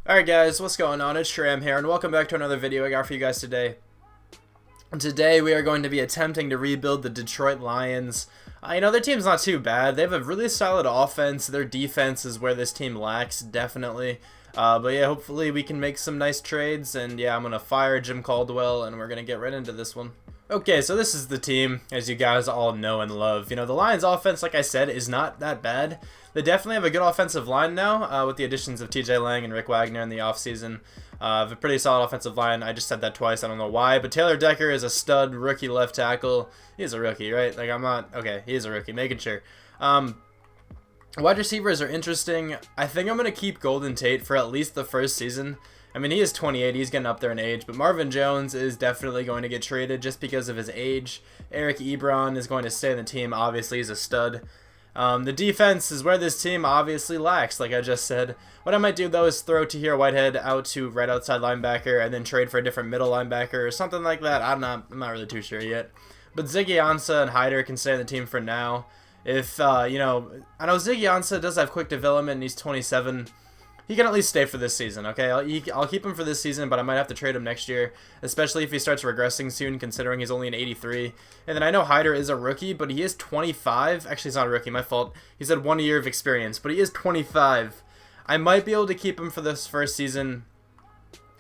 Alright guys, what's going on? It's Shram here, and welcome back to another video I got for you guys today. Today we are going to be attempting to rebuild the Detroit Lions. Their team's not too bad. They have a really solid offense. Their defense is where this team lacks, definitely. But yeah, hopefully we can make some nice trades, and yeah, I'm going to fire Jim Caldwell, and we're going to get right into this one. Okay, so this is the team, as you guys all know and love. The Lions offense, like I said, is not that bad. They definitely have a good offensive line now, with the additions of TJ Lang and Rick Wagner in the offseason. A pretty solid offensive line. I just said that twice. I don't know why. But Taylor Decker is a stud rookie left tackle. He's a rookie, right? Okay, he's a rookie. Making sure. Wide receivers are interesting. I think I'm going to keep Golden Tate for at least the first season. He is 28. He's getting up there in age. But Marvin Jones is definitely going to get traded just because of his age. Eric Ebron is going to stay in the team. Obviously, he's a stud. The defense is where this team obviously lacks, like I just said. What I might do, though, is throw Tahir Whitehead out to right outside linebacker and then trade for a different middle linebacker or something like that. I'm not really too sure yet. But Ziggy Ansah and Hyder can stay on the team for now. If, I know Ziggy Ansah does have quick development and he's 27. He can at least stay for this season, okay? I'll keep him for this season, but I might have to trade him next year, especially if he starts regressing soon, considering he's only an 83. And then I know Hyder is a rookie, but he is 25. Actually, he's not a rookie, my fault. He's had 1 year of experience, but he is 25. I might be able to keep him for this first season,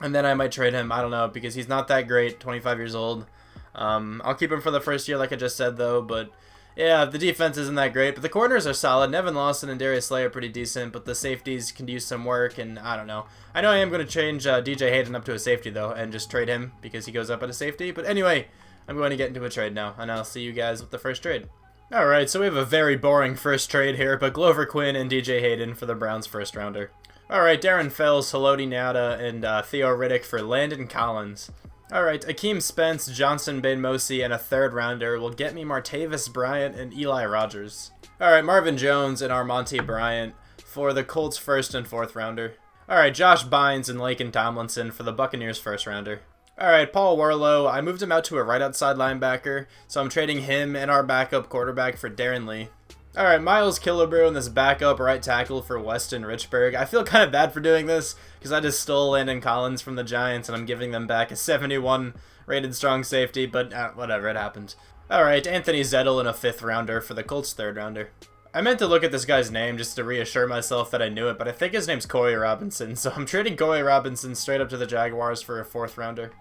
and then I might trade him. I don't know, because he's not that great, 25 years old. I'll keep him for the first year, like I just said, though, but yeah, the defense isn't that great, but the corners are solid. Nevin Lawson and Darius Slay are pretty decent, but the safeties can use some work, and I don't know. I know I am going to change DJ Hayden up to a safety, though, and just trade him because he goes up at a safety. But anyway, I'm going to get into a trade now, and I'll see you guys with the first trade. Alright, so we have a very boring first trade here, but Glover Quinn and DJ Hayden for the Browns' first rounder. Alright, Darren Fells, Haloti Ngata, and Theo Riddick for Landon Collins. Alright, Akeem Spence, Johnson Bain-Mosi, and a third rounder will get me Martavis Bryant and Eli Rogers. Alright, Marvin Jones and Armonte Bryant for the Colts' first and fourth rounder. Alright, Josh Bynes and Laken Tomlinson for the Buccaneers' first rounder. Alright, Paul Warlow, I moved him out to a right outside linebacker, so I'm trading him and our backup quarterback for Darren Lee. Alright, Miles Killebrew and this backup right tackle for Weston Richburg. I feel kind of bad for doing this, because I just stole Landon Collins from the Giants, and I'm giving them back a 71 rated strong safety, but whatever, it happened. Alright, Anthony Zettel and a fifth rounder for the Colts' third rounder. I meant to look at this guy's name just to reassure myself that I knew it, but I think his name's Corey Robinson, so I'm trading Corey Robinson straight up to the Jaguars for a fourth rounder.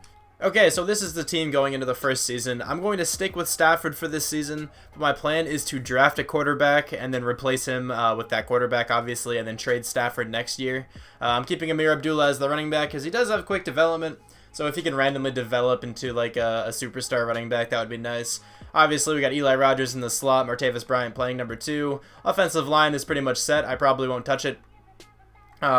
Okay, so this is the team going into the first season. I'm going to stick with Stafford for this season, but my plan is to draft a quarterback and then replace him with that quarterback, obviously, and then trade Stafford next year. I'm keeping Amir Abdullah as the running back because he does have quick development, so if he can randomly develop into like a superstar running back, that would be nice. Obviously, we got Eli Rogers in the slot, Martavis Bryant playing number 2. Offensive line is pretty much set. I probably won't touch it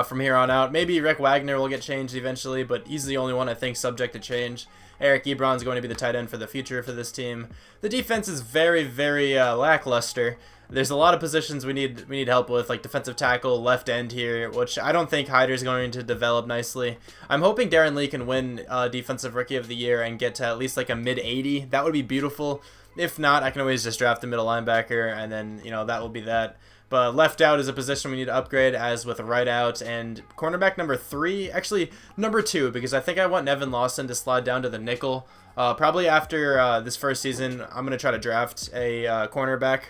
from here on out. Maybe Rick Wagner will get changed eventually, but he's the only one I think subject to change. Eric Ebron's going to be the tight end for the future for this team. The defense is very, very lackluster. There's a lot of positions we need help with, like defensive tackle, left end here, which I don't think Hyder's going to develop nicely. I'm hoping Darren Lee can win Defensive Rookie of the Year and get to at least like a mid-80. That would be beautiful. If not, I can always just draft a middle linebacker, and then, that will be that. But left out is a position we need to upgrade, as with right out. And cornerback number 3, actually number 2, because I think I want Nevin Lawson to slide down to the nickel. Probably after this first season, I'm going to try to draft a cornerback.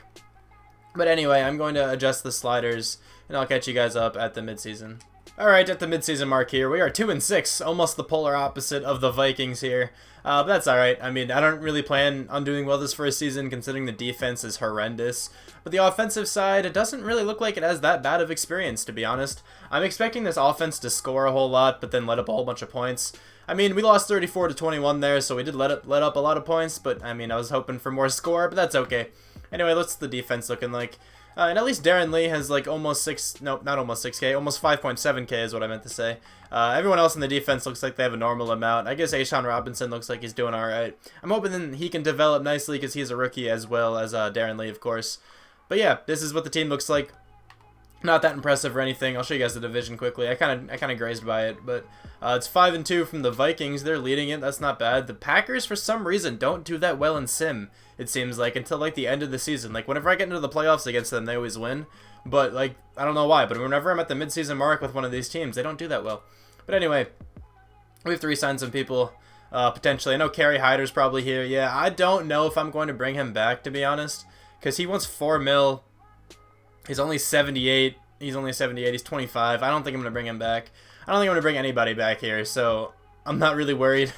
But anyway, I'm going to adjust the sliders, and I'll catch you guys up at the midseason. Alright, at the midseason mark here, we are 2-6, almost the polar opposite of the Vikings here. But that's alright. I don't really plan on doing well this first season, considering the defense is horrendous. But the offensive side, it doesn't really look like it has that bad of experience, to be honest. I'm expecting this offense to score a whole lot, but then let up a whole bunch of points. We lost 34-21 there, so we did let up a lot of points, but I was hoping for more score, but that's okay. Anyway, what's the defense looking like? And at least Darren Lee has like almost 5.7k is what I meant to say. Everyone else in the defense looks like they have a normal amount. I guess Ashawn Robinson looks like he's doing alright. I'm hoping that he can develop nicely because he's a rookie, as well as Darren Lee, of course. But yeah, this is what the team looks like. Not that impressive or anything. I'll show you guys the division quickly. I kind of grazed by it, but it's 5-2 from the Vikings. They're leading it. That's not bad. The Packers, for some reason, don't do that well in Sim. It seems like until like the end of the season. Like whenever I get into the playoffs against them, they always win. But like I don't know why. But whenever I'm at the midseason mark with one of these teams, they don't do that well. But anyway, we have to re-sign some people potentially. I know Kerry Hyder's probably here. Yeah, I don't know if I'm going to bring him back, to be honest, because he wants $4 million. He's only 78. He's only 78. He's 25. I don't think I'm going to bring him back. I don't think I'm going to bring anybody back here, so I'm not really worried.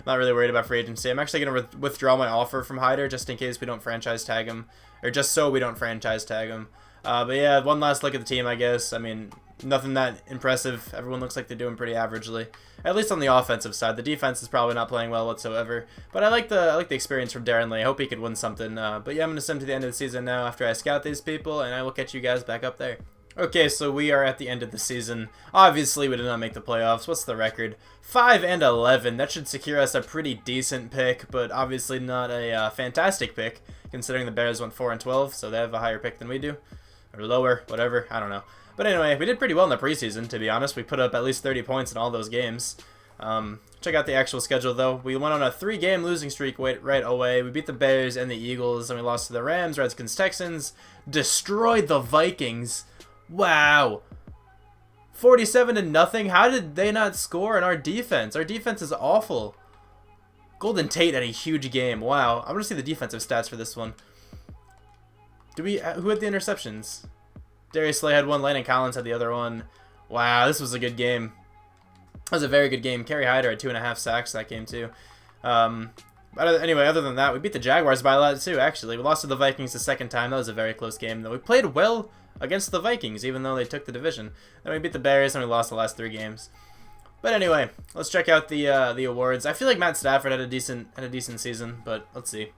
Not really worried about free agency. I'm actually going to withdraw my offer from Hyder just in case we don't franchise tag him, or just so we don't franchise tag him. But yeah, one last look at the team, I guess. I mean, nothing that impressive. Everyone looks like they're doing pretty averagely, at least on the offensive side. The defense is probably not playing well whatsoever. But I like the experience from Darren Lee. I hope he could win something. But yeah, I'm gonna sim to the end of the season now after I scout these people, and I will catch you guys back up there. Okay, so we are at the end of the season. Obviously, we did not make the playoffs. What's the record? 5-11. That should secure us a pretty decent pick, but obviously not a fantastic pick, considering the Bears went 4-12, so they have a higher pick than we do. Or lower, whatever, I don't know. But anyway, we did pretty well in the preseason, to be honest. We put up at least 30 points in all those games. Check out the actual schedule, though. We went on a 3-game losing streak right away. We beat the Bears and the Eagles, and we lost to the Rams, Redskins, Texans. Destroyed the Vikings. Wow. 47-0. How did they not score in our defense? Our defense is awful. Golden Tate had a huge game. Wow. I want to see the defensive stats for this one. Who had the interceptions? Darius Slay had one. Landon Collins had the other one. Wow, this was a good game. That was a very good game. Kerry Hyder had 2.5 sacks that game too. But anyway, other than that, we beat the Jaguars by a lot too, actually. We lost to the Vikings the second time. That was a very close game, though. We played well against the Vikings, even though they took the division. Then we beat the Bears, and we lost the last 3 games. But anyway, let's check out the awards. I feel like Matt Stafford had a decent season, but let's see.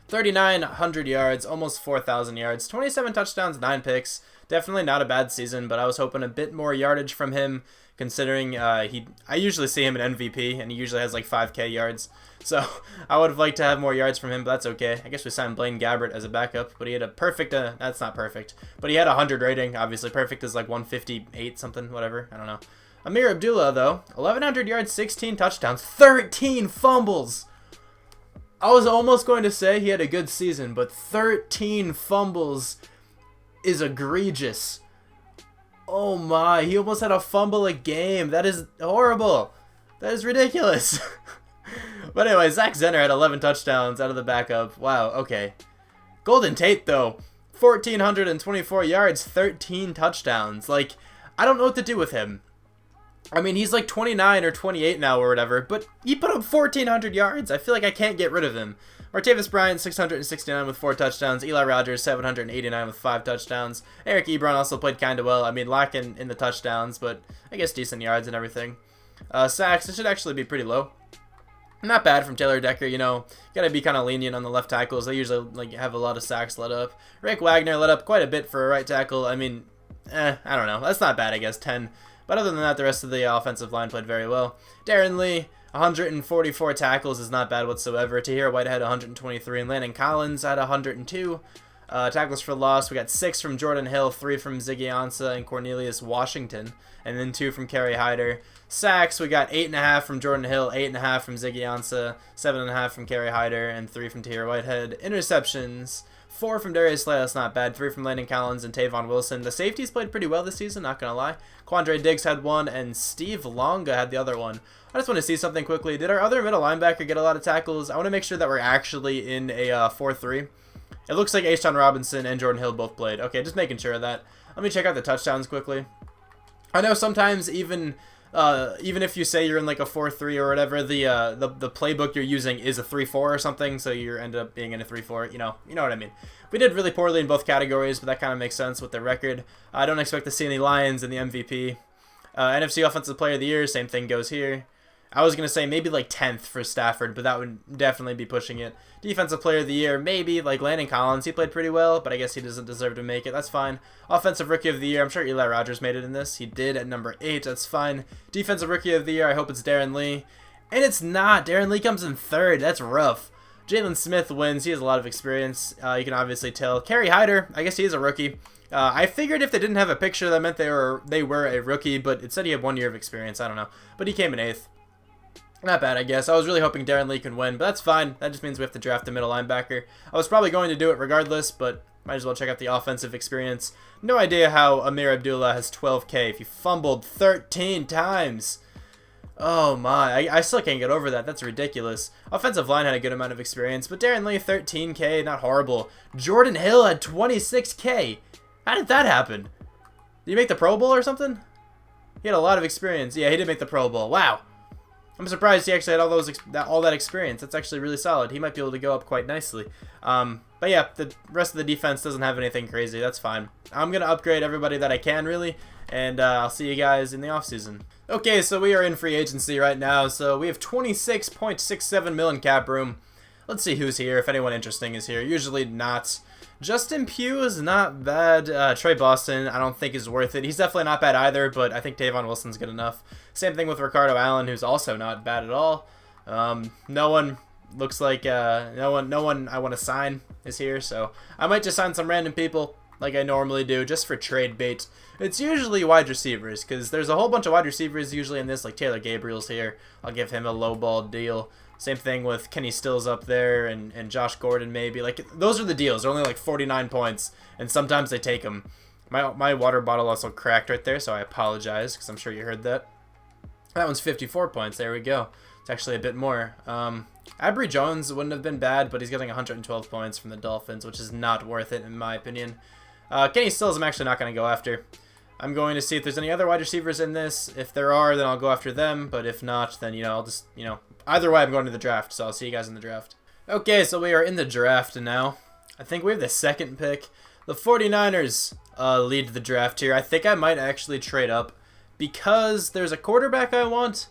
3,900 yards, almost 4,000 yards, 27 touchdowns, 9 picks. Definitely not a bad season, but I was hoping a bit more yardage from him, considering I usually see him in MVP, and he usually has like 5K yards. So I would have liked to have more yards from him, but that's okay. I guess we signed Blaine Gabbert as a backup, but he had a perfect, that's not perfect, but he had a 100 rating, obviously. Perfect is like 158 something, whatever, I don't know. Amir Abdullah, though, 1,100 yards, 16 touchdowns, 13 fumbles. I was almost going to say he had a good season, but 13 fumbles is egregious. Oh my, he almost had a fumble a game. That is horrible. That is ridiculous. But anyway, Zach Zenner had 11 touchdowns out of the backup. Wow, okay. Golden Tate, though, 1,424 yards, 13 touchdowns. Like, I don't know what to do with him. I mean, he's like 29 or 28 now or whatever, but he put up 1,400 yards. I feel like I can't get rid of him. Martavis Bryant, 669 with 4 touchdowns. Eli Rogers, 789 with 5 touchdowns. Eric Ebron also played kind of well. I mean, lacking in the touchdowns, but I guess decent yards and everything. Sacks, it should actually be pretty low. Not bad from Taylor Decker, you know. Gotta be kind of lenient on the left tackles. They usually like have a lot of sacks let up. Rick Wagner let up quite a bit for a right tackle. I mean, I don't know. That's not bad, I guess, 10. But other than that, the rest of the offensive line played very well. Darren Lee, 144 tackles is not bad whatsoever. Tahir Whitehead, 123. And Landon Collins had 102. Tackles for loss, we got 6 from Jordan Hill, 3 from Ziggy Ansah and Cornelius Washington, and then 2 from Kerry Hyder. Sacks, we got 8.5 from Jordan Hill, 8.5 from Ziggy Ansah, 7.5 from Kerry Hyder, and 3 from Tahir Whitehead. Interceptions, 4 from Darius Slay, that's not bad. 3 from Landon Collins and Tavon Wilson. The safeties played pretty well this season, not gonna lie. Quandre Diggs had 1, and Steve Longa had the other one. I just want to see something quickly. Did our other middle linebacker get a lot of tackles? I want to make sure that we're actually in a 4-3. It looks like Ashawn Robinson and Jordan Hill both played. Okay, just making sure of that. Let me check out the touchdowns quickly. I know sometimes even if you say you're in like a 4-3 or whatever, the playbook you're using is a 3-4 or something, so you end up being in a 3-4. You know what I mean. We did really poorly in both categories, but that kind of makes sense with the record. I don't expect to see any Lions in the MVP. NFC Offensive Player of the Year, same thing goes here. I was going to say maybe like 10th for Stafford, but that would definitely be pushing it. Defensive Player of the Year, maybe like Landon Collins. He played pretty well, but I guess he doesn't deserve to make it. That's fine. Offensive Rookie of the Year, I'm sure Eli Rogers made it in this. He did at number 8. That's fine. Defensive Rookie of the Year, I hope it's Darren Lee. And it's not. Darren Lee comes in 3rd. That's rough. Jalen Smith wins. He has a lot of experience. You can obviously tell. Kerry Hyder, I guess he is a rookie. I figured if they didn't have a picture, that meant they were a rookie, but it said he had 1 year of experience. I don't know. But he came in 8th. Not bad, I guess. I was really hoping Darren Lee can win, but that's fine. That just means we have to draft a middle linebacker. I was probably going to do it regardless, but might as well check out the offensive experience. No idea how Amir Abdullah has 12K if he fumbled 13 times. Oh my, I still can't get over that. That's ridiculous. Offensive line had a good amount of experience, but Darren Lee, 13K, not horrible. Jordan Hill had 26K. How did that happen? Did he make the Pro Bowl or something? He had a lot of experience. Yeah, he did make the Pro Bowl. Wow. I'm surprised he actually had all that experience. That's actually really solid. He might be able to go up quite nicely. But yeah, the rest of the defense doesn't have anything crazy. That's fine. I'm going to upgrade everybody that I can, really, and I'll see you guys in the offseason. Okay, so we are in free agency right now. So we have 26.67 million cap room. Let's see who's here, if anyone interesting is here. Usually not. Justin Pugh is not bad. Trey Boston, I don't think is worth it. He's definitely not bad either, but I think Tavon Wilson's good enough. Same thing with Ricardo Allen, who's also not bad at all. No one looks like no one I want to sign is here, so I might just sign some random people like I normally do, just for trade bait. It's usually wide receivers, because there's a whole bunch of wide receivers usually in this, like Taylor Gabriel's here. I'll give him a lowball deal. Same thing with Kenny Stills up there and Josh Gordon maybe. Like, those are the deals. They're only like 49 points, and sometimes they take them. My water bottle also cracked right there, so I apologize, because I'm sure you heard that. That one's 54 points. There we go. It's actually a bit more. Abry Jones wouldn't have been bad, but he's getting 112 points from the Dolphins, which is not worth it in my opinion. Kenny Stills I'm actually not going to go after. I'm going to see if there's any other wide receivers in this. If there are, then I'll go after them, but if not, then, I'll just, either way I'm going to the draft, so I'll see you guys in the draft. Okay, so we are in the draft now. I think we have the second pick. The 49ers lead the draft here. I think I might actually trade up because there's a quarterback I want,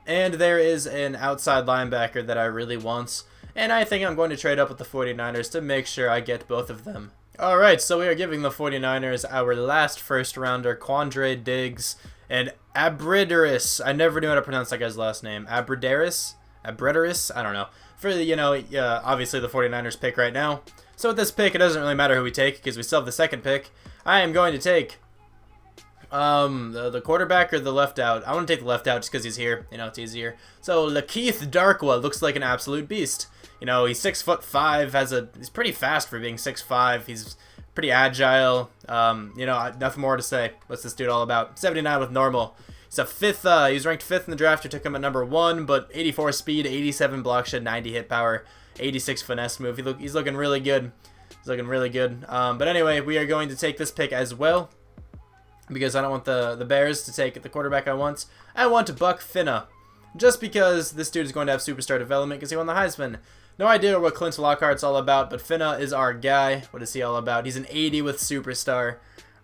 and there is an outside linebacker that I really want. And I think I'm going to trade up with the 49ers to make sure I get both of them. Alright, so we are giving the 49ers our last first rounder, Quandre Diggs, and Abrideris. I never knew how to pronounce that guy's last name. Abrideris? I don't know. For the, obviously the 49ers pick right now. So with this pick, it doesn't really matter who we take, because we still have the second pick. I am going to take the quarterback or the left out. I want to take the left out just because he's here. It's easier. So LaKeith Darkwa looks like an absolute beast. He's 6'5", he's pretty fast for being 6'5". He's pretty agile. Nothing more to say. What's this dude all about? 79 with normal. He's a fifth. He's ranked 5th in the draft. We took him at number 1, but 84 speed, 87 block shed, 90 hit power, 86 finesse move. He's looking really good. But anyway, we are going to take this pick as well, because I don't want the Bears to take the quarterback I want. I want Buck Finna, just because this dude is going to have superstar development because he won the Heisman. No idea what Clint Lockhart's all about, but Finna is our guy. What is he all about? He's an 80 with superstar.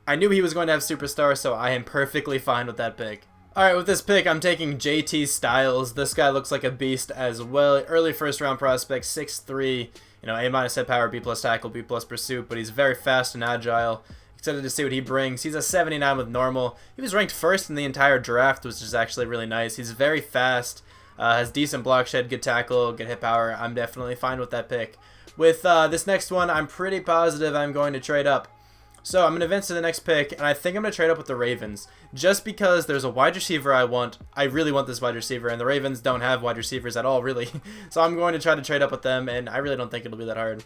I knew he was going to have superstar, so I am perfectly fine with that pick. Alright, with this pick, I'm taking JT Styles. This guy looks like a beast as well. Early first round prospect, 6'3", A- head power, B+ tackle, B+ pursuit, but he's very fast and agile. Excited to see what he brings. He's a 79 with normal. He was ranked 1st in the entire draft, which is actually really nice. He's very fast, has decent block shed, good tackle, good hit power. I'm definitely fine with that pick. With this next one, I'm pretty positive I'm going to trade up. So I'm going to advance to the next pick, and I think I'm going to trade up with the Ravens. Just because there's a wide receiver I want. I really want this wide receiver, and the Ravens don't have wide receivers at all, really. So I'm going to try to trade up with them, and I really don't think it'll be that hard.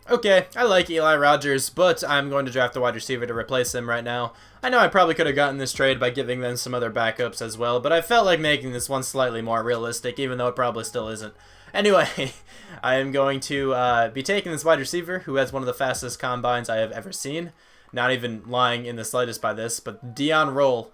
Okay, I like Eli Rogers, but I'm going to draft a wide receiver to replace him right now. I know I probably could have gotten this trade by giving them some other backups as well, but I felt like making this one slightly more realistic, even though it probably still isn't. Anyway, I am going to be taking this wide receiver, who has one of the fastest combines I have ever seen. Not even lying in the slightest by this, but Dion Roll.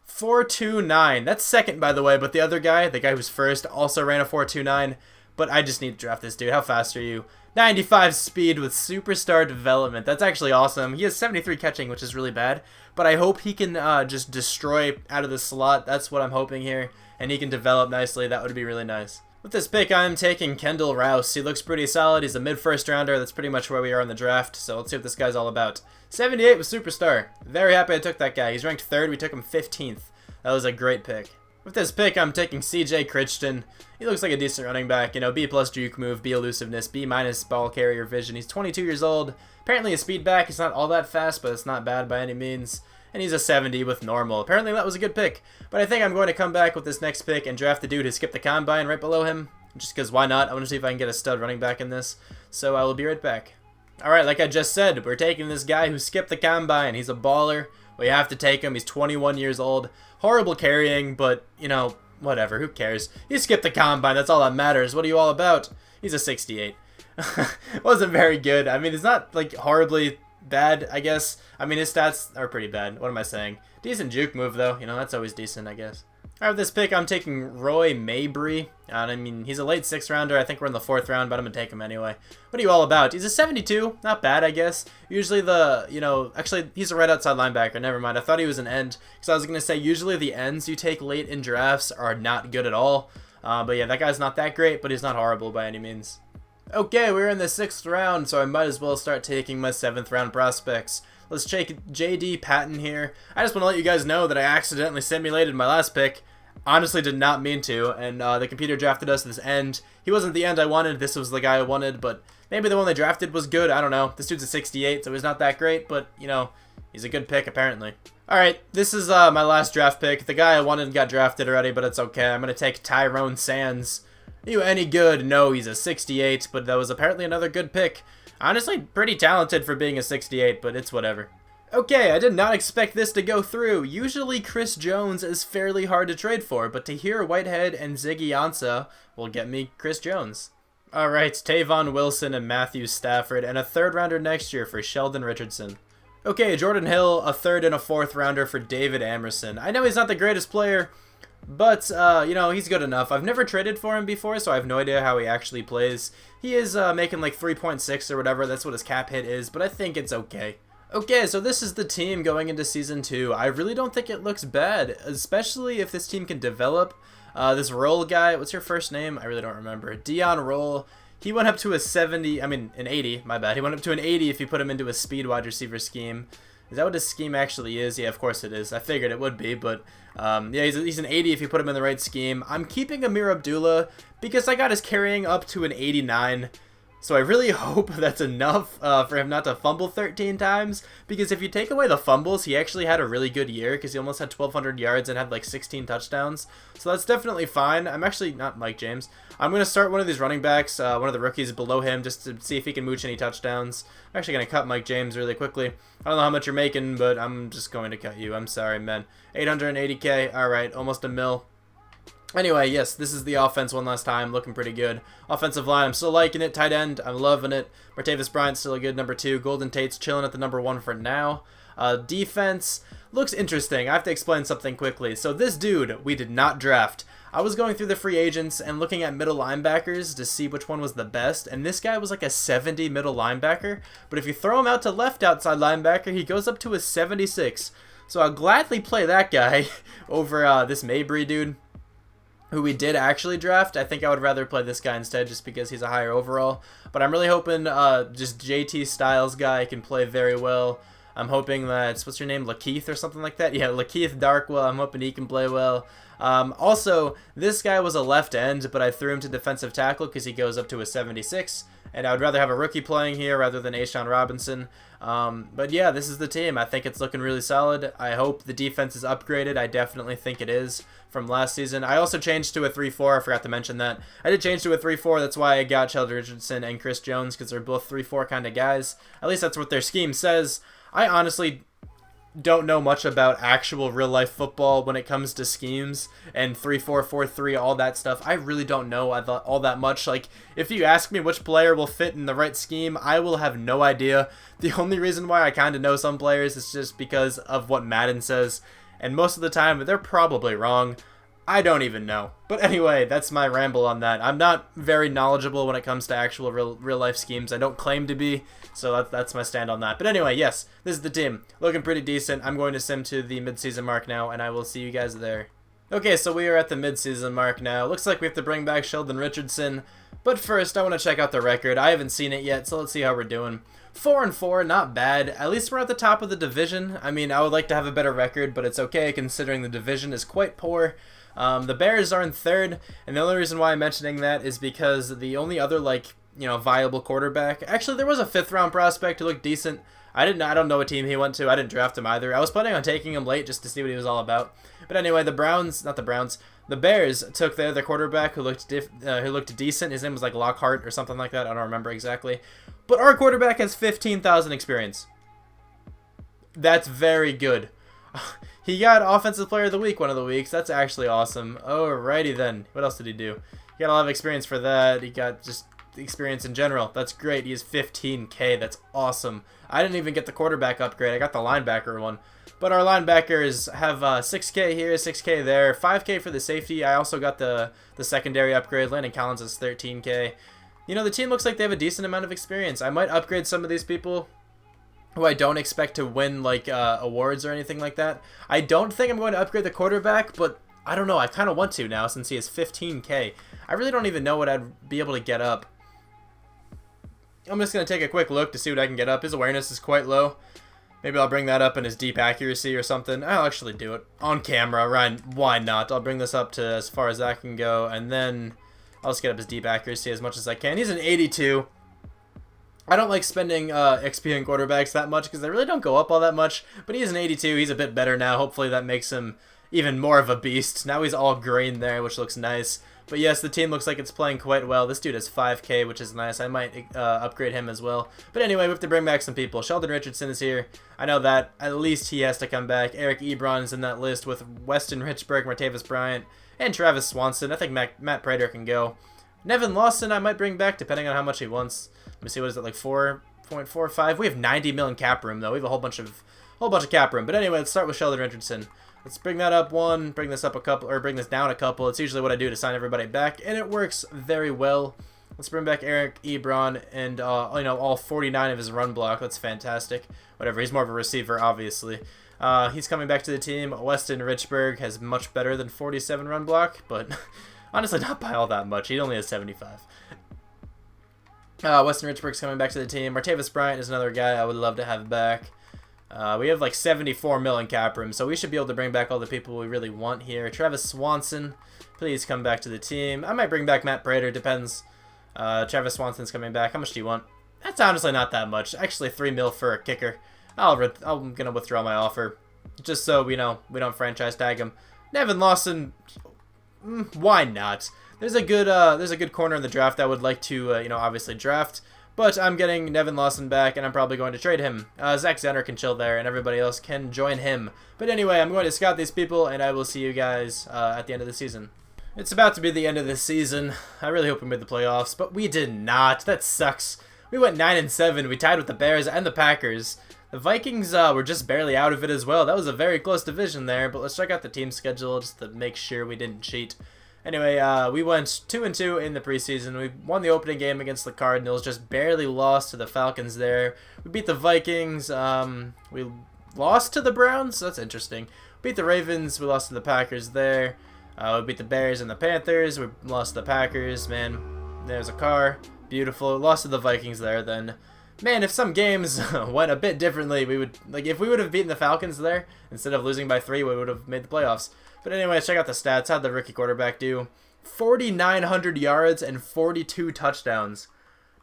4.29. That's second, by the way, but the other guy, the guy who's first, also ran a 4.29. But I just need to draft this dude. How fast are you? 95 speed with superstar development. That's actually awesome. He has 73 catching, which is really bad. But I hope he can just destroy out of the slot. That's what I'm hoping here. And he can develop nicely. That would be really nice. With this pick, I'm taking Kendall Rouse. He looks pretty solid. He's a mid-first rounder. That's pretty much where we are in the draft. So let's see what this guy's all about. 78 with superstar. Very happy I took that guy. He's ranked 3rd. We took him 15th. That was a great pick. With this pick, I'm taking C.J. Crichton. He looks like a decent running back. You know, B+ juke move, B elusiveness, B- ball carrier vision. He's 22 years old. Apparently a speed back. He's not all that fast, but it's not bad by any means. And he's a 70 with normal. Apparently that was a good pick. But I think I'm going to come back with this next pick and draft the dude who skipped the combine right below him. Just because why not? I want to see if I can get a stud running back in this. So I will be right back. Alright, like I just said, we're taking this guy who skipped the combine. He's a baller. We have to take him. He's 21 years old. Horrible carrying, but, you know, whatever. Who cares? He skipped the combine. That's all that matters. What are you all about? He's a 68. Wasn't very good. I mean, it's not, like, horribly bad, I guess. I mean, his stats are pretty bad. What am I saying? Decent juke move, though. You know, that's always decent, I guess. Alright, with this pick, I'm taking Roy Mabry. I mean, he's a late 6th rounder. I think we're in the 4th round, but I'm going to take him anyway. What are you all about? He's a 72. Not bad, I guess. Usually actually, he's a right outside linebacker. Never mind. I thought he was an end. Because I was going to say, usually the ends you take late in drafts are not good at all. But yeah, that guy's not that great, but he's not horrible by any means. Okay, we're in the 6th round, so I might as well start taking my 7th round prospects. Let's take J.D. Patton here. I just want to let you guys know that I accidentally simulated my last pick. Honestly did not mean to, and the computer drafted us this end. He wasn't the end I wanted. This was the guy I wanted, but maybe the one they drafted was good. I don't know. This dude's a 68, so he's not that great, but, you know, he's a good pick, apparently. Alright, this is my last draft pick. The guy I wanted got drafted already, but it's okay. I'm going to take Tyrone Sands. Are you any good? No, he's a 68, but that was apparently another good pick. Honestly, pretty talented for being a 68, but it's whatever. Okay, I did not expect this to go through. Usually Chris Jones is fairly hard to trade for, but Tahir Whitehead and Ziggy Ansah will get me Chris Jones. Alright, Tavon Wilson and Matthew Stafford, and a 3rd rounder next year for Sheldon Richardson. Okay, Jordan Hill, a 3rd and a 4th rounder for David Amerson. I know he's not the greatest player, but, you know, he's good enough. I've never traded for him before, so I have no idea how he actually plays. He is making like 3.6 or whatever, that's what his cap hit is, but I think it's okay. Okay, so this is the team going into Season 2. I really don't think it looks bad, especially if this team can develop. This Roll guy, what's your first name? I really don't remember. Dion Roll. He went up to a 70, I mean, an 80, my bad. He went up to an 80 if you put him into a speed wide receiver scheme. Is that what his scheme actually is? Yeah, of course it is. I figured it would be, but yeah, he's an 80 if you put him in the right scheme. I'm keeping Amir Abdullah because I got his carrying up to an 89. So I really hope that's enough for him not to fumble 13 times, because if you take away the fumbles, he actually had a really good year because he almost had 1,200 yards and had like 16 touchdowns. So that's definitely fine. I'm actually not Mike James. I'm going to start one of these running backs, one of the rookies below him, just to see if he can mooch any touchdowns. I'm actually going to cut Mike James really quickly. I don't know how much you're making, but I'm just going to cut you. I'm sorry, man. 880K. All right, almost a mil. Anyway, yes, this is the offense one last time. Looking pretty good. Offensive line, I'm still liking it. Tight end, I'm loving it. Martavis Bryant's still a good number 2. Golden Tate's chilling at the number 1 for now. Defense looks interesting. I have to explain something quickly. So this dude, we did not draft. I was going through the free agents and looking at middle linebackers to see which one was the best, and this guy was like a 70 middle linebacker. But if you throw him out to left outside linebacker, he goes up to a 76. So I'll gladly play that guy over this Mabry dude, who we did actually draft. I think I would rather play this guy instead just because he's a higher overall. But I'm really hoping just JT Styles guy can play very well. I'm hoping that, what's your name, LaKeith or something like that? Yeah, LaKeith Darkwa, I'm hoping he can play well. Also, this guy was a left end, but I threw him to defensive tackle because he goes up to a 76. And I would rather have a rookie playing here rather than Ashawn Robinson. But yeah, this is the team. I think it's looking really solid. I hope the defense is upgraded. I definitely think it is from last season. I also changed to a 3-4. I forgot to mention that. I did change to a 3-4. That's why I got Sheldon Richardson and Chris Jones, because they're both 3-4 kind of guys. At least that's what their scheme says. I honestly don't know much about actual real-life football when it comes to schemes and 3-4, 4-3, all that stuff. I really don't know all that much. Like, if you ask me which player will fit in the right scheme, I will have no idea. The only reason why I kind of know some players is just because of what Madden says, and most of the time, they're probably wrong. I don't even know. But anyway, that's my ramble on that. I'm not very knowledgeable when it comes to actual real-life schemes. I don't claim to be, so that's my stand on that. But anyway, yes, this is the team. Looking pretty decent. I'm going to sim to the midseason mark now, and I will see you guys there. Okay, so we are at the midseason mark now. Looks like we have to bring back Sheldon Richardson. But first, I want to check out the record. I haven't seen it yet, so let's see how we're doing. 4-4, not bad. At least we're at the top of the division. I mean, I would like to have a better record, but it's okay considering the division is quite poor. The Bears are in third, and the only reason why I'm mentioning that is because the only other, like, viable quarterback. Actually, there was a 5th-round prospect who looked decent. I don't know what team he went to. I didn't draft him either. I was planning on taking him late just to see what he was all about. But anyway, the Bears took their other quarterback who looked decent. His name was like Lockhart or something like that. I don't remember exactly. But our quarterback has 15,000 experience. That's very good. He got Offensive Player of the Week one of the weeks. That's actually awesome. Alrighty then. What else did he do? He got a lot of experience for that. He got just experience in general. That's great. He has 15K. That's awesome. I didn't even get the quarterback upgrade. I got the linebacker one. But our linebackers have 6K here, 6K there, 5K for the safety. I also got the secondary upgrade. Landon Collins is 13K. The team looks like they have a decent amount of experience. I might upgrade some of these people who I don't expect to win like awards or anything like that. I don't think I'm going to upgrade the quarterback, but I don't know. I kind of want to now since he has 15K. I really don't even know what I'd be able to get up. I'm just going to take a quick look to see what I can get up. His awareness is quite low. Maybe I'll bring that up in his deep accuracy or something. I'll actually do it on camera. Ryan, why not? I'll bring this up to as far as that can go, and then I'll just get up his deep accuracy as much as I can. He's an 82. I don't like spending XP on quarterbacks that much because they really don't go up all that much, but he's an 82. He's a bit better now. Hopefully that makes him even more of a beast. Now he's all green there, which looks nice. But yes, the team looks like it's playing quite well. This dude has 5K, which is nice. I might upgrade him as well. But anyway, we have to bring back some people. Sheldon Richardson is here. I know that at least he has to come back. Eric Ebron is in that list with Weston Richburg, Martavis Bryant, and Travis Swanson. I think Matt Prater can go. Nevin Lawson I might bring back, depending on how much he wants. Let me see, what is it, like 4.45? We have 90 million cap room, though. We have a whole bunch of cap room. But anyway, let's start with Sheldon Richardson. Let's bring that up one, bring this up a couple, or bring this down a couple. It's usually what I do to sign everybody back, and it works very well. Let's bring back Eric Ebron and all 49 of his run block. That's fantastic. Whatever, he's more of a receiver, obviously. He's coming back to the team. Weston Richburg has much better than 47 run block, but honestly not by all that much. He only has 75. Weston Richburg's coming back to the team. Martavis Bryant is another guy I would love to have back. We have like 74 million cap room, so we should be able to bring back all the people we really want here. Travis Swanson, please come back to the team. I might bring back Matt Prater, depends. Travis Swanson's coming back. How much do you want? That's honestly not that much. Actually, 3 mil for a kicker. I'm gonna withdraw my offer, just so we don't franchise tag him. Nevin Lawson, why not? There's a good corner in the draft I would like to obviously draft. But I'm getting Nevin Lawson back, and I'm probably going to trade him. Zach Zenner can chill there, and everybody else can join him. But anyway, I'm going to scout these people, and I will see you guys at the end of the season. It's about to be the end of the season. I really hope we made the playoffs, but we did not. That sucks. We went 9-7. We tied with the Bears and the Packers. The Vikings were just barely out of it as well. That was a very close division there, but let's check out the team schedule just to make sure we didn't cheat. Anyway, we went 2-2 in the preseason. We won the opening game against the Cardinals, just barely lost to the Falcons there. We beat the Vikings. We lost to the Browns. That's interesting. Beat the Ravens. We lost to the Packers there. We beat the Bears and the Panthers. We lost to the Packers. Man, there's a car. Beautiful. Lost to the Vikings there then. Man, if some games went a bit differently, if we would have beaten the Falcons there, instead of losing by 3, we would have made the playoffs. But anyway, check out the stats. How'd the rookie quarterback do? 4,900 yards and 42 touchdowns.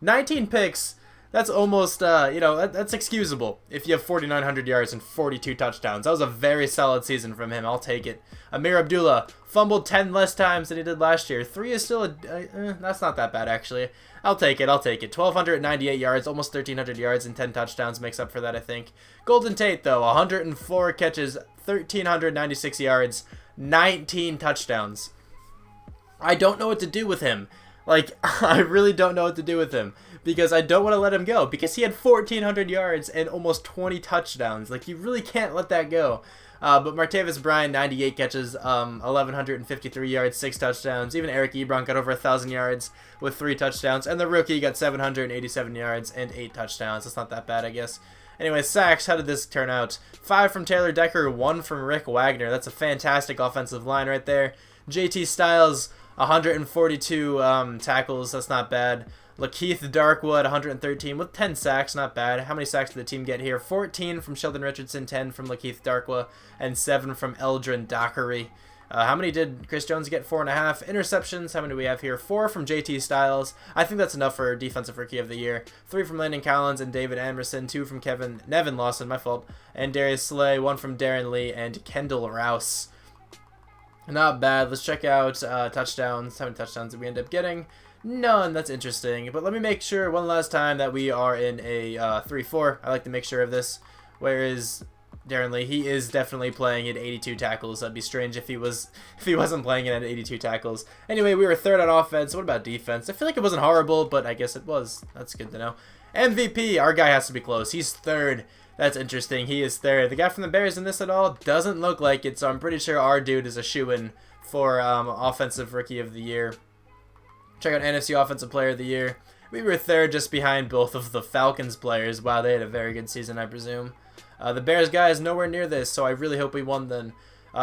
19 picks. That's almost, that's excusable if you have 4,900 yards and 42 touchdowns. That was a very solid season from him. I'll take it. Amir Abdullah fumbled 10 less times than he did last year. 3 is still that's not that bad, actually. I'll take it. 1,298 yards, almost 1,300 yards, and 10 touchdowns makes up for that, I think. Golden Tate, though, 104 catches, 1,396 yards, 19 touchdowns. I don't know what to do with him. I really don't know what to do with him. Because I don't want to let him go. Because he had 1,400 yards and almost 20 touchdowns. You really can't let that go. But Martavis Bryant, 98 catches, 1,153 yards, 6 touchdowns. Even Eric Ebron got over 1,000 yards with 3 touchdowns. And the rookie got 787 yards and 8 touchdowns. That's not that bad, I guess. Anyway, sacks, how did this turn out? 5 from Taylor Decker, 1 from Rick Wagner. That's a fantastic offensive line right there. JT Styles, 142 tackles. That's not bad. LaKeith Darkwa at 113 with 10 sacks, not bad. How many sacks did the team get here? 14 from Sheldon Richardson, 10 from LaKeith Darkwa, and 7 from Eldrin Dockery. How many did Chris Jones get? 4.5 interceptions. How many do we have here? 4 from JT Styles. I think that's enough for Defensive Rookie of the Year. 3 from Landon Collins and David Anderson. 2 from Nevin Lawson, my fault, and Darius Slay. 1 from Darren Lee and Kendall Rouse. Not bad. Let's check out touchdowns. How many touchdowns did we end up getting? None. That's interesting. But let me make sure one last time that we are in a 3-4. I like to make sure of this. Where is Darren Lee? He is definitely playing at 82 tackles. That'd be strange if he wasn't playing it at 82 tackles. Anyway, we were 3rd on offense. What about defense? I feel like it wasn't horrible, but I guess it was. That's good to know. MVP. Our guy has to be close. He's 3rd. That's interesting. He is 3rd. The guy from the Bears in this at all? Doesn't look like it, so I'm pretty sure our dude is a shoo-in for Offensive Rookie of the Year. Check out NFC Offensive Player of the Year. We were 3rd just behind both of the Falcons players. Wow, they had a very good season, I presume. The Bears guy is nowhere near this, so I really hope we won then.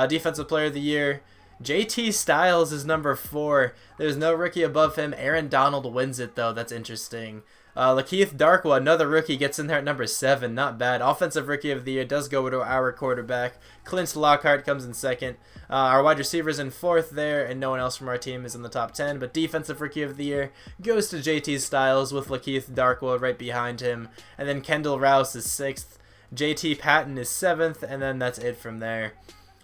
Defensive Player of the Year. JT Styles is number 4. There's no rookie above him. Aaron Donald wins it, though. That's interesting. LaKeith Darkwa, another rookie, gets in there at number 7. Not bad. Offensive Rookie of the Year does go to our quarterback. Clint Lockhart comes in 2nd. Our wide receivers in 4th there, and no one else from our team is in the top 10. But Defensive Rookie of the Year goes to JT Styles with LaKeith Darkwa right behind him. And then Kendall Rouse is 6th. JT Patton is 7th, and then that's it from there.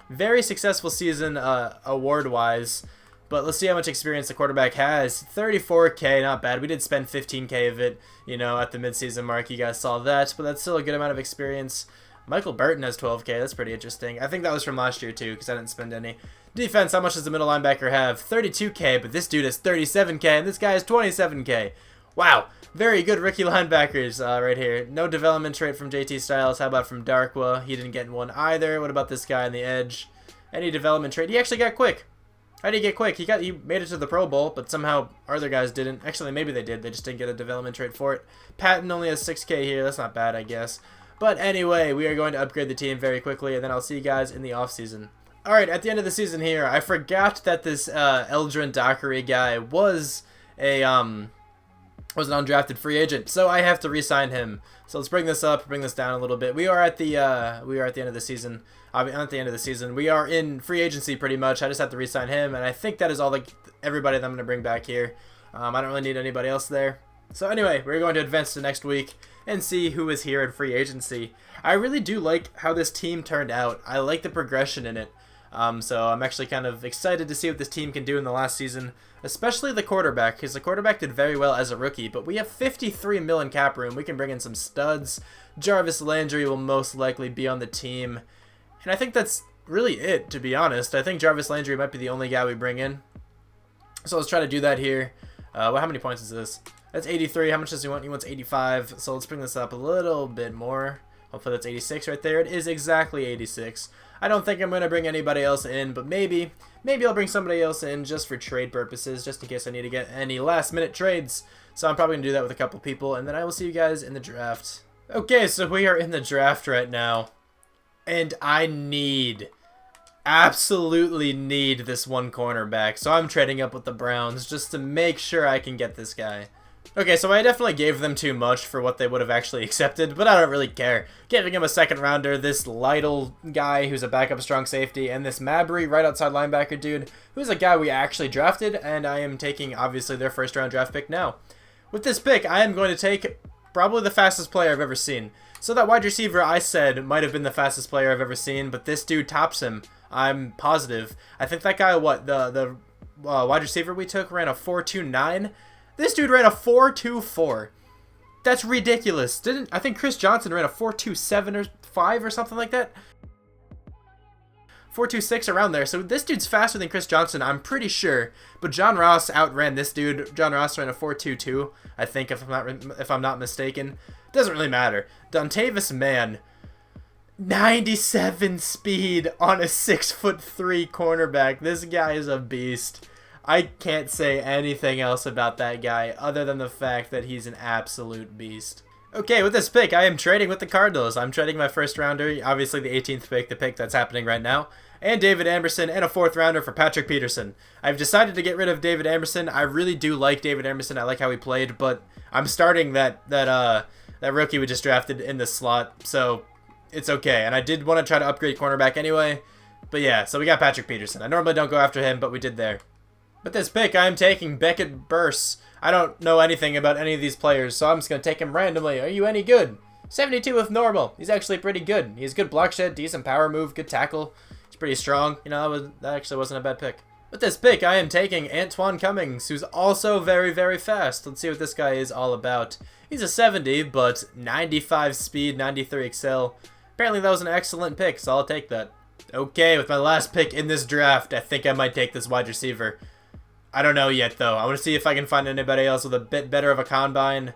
Very successful season award-wise, but let's see how much experience the quarterback has. 34K, not bad. We did spend 15K of it, you know, at the midseason mark. You guys saw that, but that's still a good amount of experience. Michael Burton has 12K. That's pretty interesting. I think that was from last year, too, because I didn't spend any. Defense, how much does the middle linebacker have? 32K, but this dude has 37K, and this guy has 27K. Wow. Very good rookie linebackers right here. No development trait from JT Styles. How about from Darkwa? He didn't get one either. What about this guy on the edge? Any development trait? He actually got quick. How did he get quick? He made it to the Pro Bowl, but somehow other guys didn't. Actually, maybe they did. They just didn't get a development trait for it. Patton only has 6K here. That's not bad, I guess. But anyway, we are going to upgrade the team very quickly, and then I'll see you guys in the offseason. Alright, at the end of the season here, I forgot that this Eldrin Dockery guy was an undrafted free agent, so I have to re-sign him. So let's bring this up, bring this down a little bit. We are at the end of the season. At the end of the season, we are in free agency pretty much. I just have to re-sign him, and I think that is all everybody that I'm going to bring back here. I don't really need anybody else there. So anyway, we're going to advance to next week and see who is here in free agency. I really do like how this team turned out. I like the progression in it. So I'm actually kind of excited to see what this team can do in the last season, especially the quarterback, because the quarterback did very well as a rookie, but we have 53 million cap room. We can bring in some studs. Jarvis Landry will most likely be on the team, and I think that's really it, to be honest. I think Jarvis Landry might be the only guy we bring in. So let's try to do that here. Well, how many points is this? That's 83. How much does he want? He wants 85. So let's bring this up a little bit more. Hopefully that's 86 right there. It is exactly 86. I don't think I'm going to bring anybody else in, but maybe I'll bring somebody else in just for trade purposes, just in case I need to get any last-minute trades. So I'm probably going to do that with a couple people, and then I will see you guys in the draft. Okay, so we are in the draft right now, and I absolutely need this one cornerback, so I'm trading up with the Browns just to make sure I can get this guy. Okay, so I definitely gave them too much for what they would have actually accepted, but I don't really care. Giving him a second rounder, this Lytle guy who's a backup strong safety, and this Mabry right outside linebacker dude, who's a guy we actually drafted, and I am taking, obviously, their first round draft pick now. With this pick, I am going to take probably the fastest player I've ever seen. So that wide receiver I said might have been the fastest player I've ever seen, but this dude tops him. I'm positive. I think that guy, the wide receiver we took ran a 4.29. This dude ran a 4.24. That's ridiculous. I think Chris Johnson ran a 4.27 or 5 or something like that? 4.26 around there. So this dude's faster than Chris Johnson, I'm pretty sure. But John Ross outran this dude. John Ross ran a 4.22, I think, if I'm not mistaken. Doesn't really matter. Dontavis Mann, 97 speed on a 6'3" cornerback. This guy is a beast. I can't say anything else about that guy other than the fact that he's an absolute beast. Okay, with this pick, I am trading with the Cardinals. I'm trading my first rounder, obviously the 18th pick, the pick that's happening right now, and David Anderson, and a 4th rounder for Patrick Peterson. I've decided to get rid of David Anderson. I really do like David Anderson. I like how he played, but I'm starting that rookie we just drafted in this slot, so it's okay. And I did want to try to upgrade cornerback anyway, But yeah, so we got Patrick Peterson. I normally don't go after him, but we did there. But this pick, I am taking Beckett Burse. I don't know anything about any of these players, so I'm just going to take him randomly. Are you any good? 72 with normal. He's actually pretty good. He has good block shed, decent power move, good tackle. He's pretty strong. You know, that actually wasn't a bad pick. With this pick, I am taking Antoine Cummings, who's also very, very fast. Let's see what this guy is all about. He's a 70, but 95 speed, 93 excel. Apparently that was an excellent pick, so I'll take that. Okay, with my last pick in this draft, I think I might take this wide receiver. I don't know yet, though. I want to see if I can find anybody else with a bit better of a combine.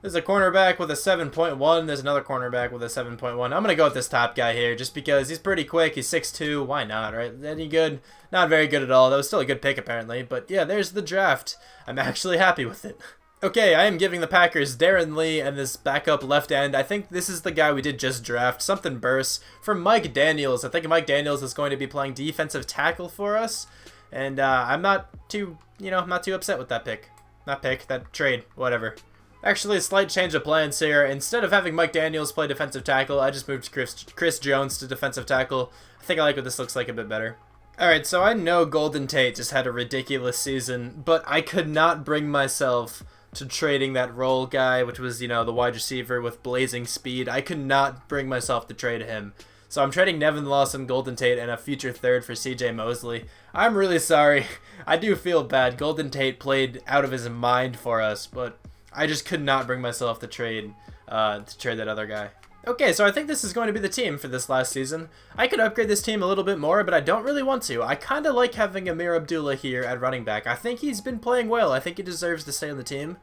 There's a cornerback with a 7.1. There's another cornerback with a 7.1. I'm going to go with this top guy here just because he's pretty quick. He's 6'2". Why not, right? Any good? Not very good at all. That was still a good pick, apparently. But yeah, there's the draft. I'm actually happy with it. Okay, I am giving the Packers Darren Lee and this backup left end. I think this is the guy we did just draft. Something Burse from Mike Daniels. I think Mike Daniels is going to be playing defensive tackle for us. And I'm not too, I'm not too upset with that pick. Not pick, that trade, whatever. Actually, a slight change of plans here. Instead of having Mike Daniels play defensive tackle, I just moved Chris Jones to defensive tackle. I think I like what this looks like a bit better. Alright, so I know Golden Tate just had a ridiculous season, but I could not bring myself to trading that roll guy, which was, the wide receiver with blazing speed. I could not bring myself to trade him. So I'm trading Nevin Lawson, Golden Tate, and a future third for CJ Mosley. I'm really sorry. I do feel bad. Golden Tate played out of his mind for us, but I just could not bring myself to trade that other guy. Okay, so I think this is going to be the team for this last season. I could upgrade this team a little bit more, but I don't really want to. I kind of like having Amir Abdullah here at running back. I think he's been playing well. I think he deserves to stay on the team.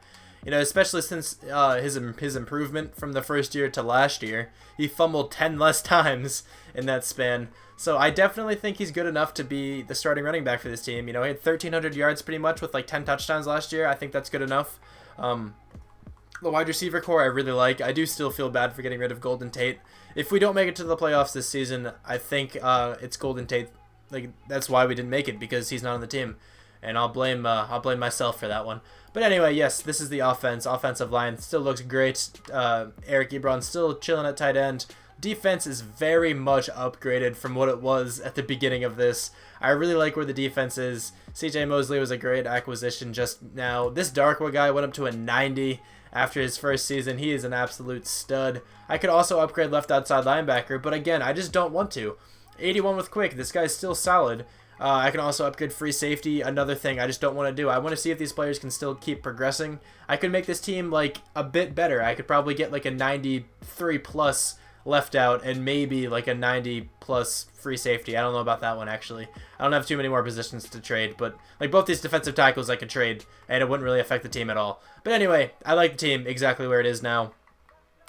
Especially since his improvement from the first year to last year. He fumbled 10 less times in that span. So I definitely think he's good enough to be the starting running back for this team. He had 1,300 yards pretty much with like 10 touchdowns last year. I think that's good enough. The wide receiver core I really like. I do still feel bad for getting rid of Golden Tate. If we don't make it to the playoffs this season, I think it's Golden Tate. Like, that's why we didn't make it, because he's not on the team. And I'll blame myself for that one. But anyway, yes, this is the offense. Offensive line still looks great. Eric Ebron still chilling at tight end. Defense is very much upgraded from what it was at the beginning of this. I really like where the defense is. CJ Mosley was a great acquisition just now. This Darkwa guy went up to a 90 after his first season. He is an absolute stud. I could also upgrade left outside linebacker, but again, I just don't want to. 81 with quick. This guy's still solid. I can also upgrade free safety, another thing I just don't want to do. I want to see if these players can still keep progressing. I could make this team like a bit better. I could probably get like a 93 plus left out and maybe like a 90 plus free safety. I don't know about that one actually. I don't have too many more positions to trade, but like both these defensive tackles I could trade and it wouldn't really affect the team at all. But anyway, I like the team exactly where it is now.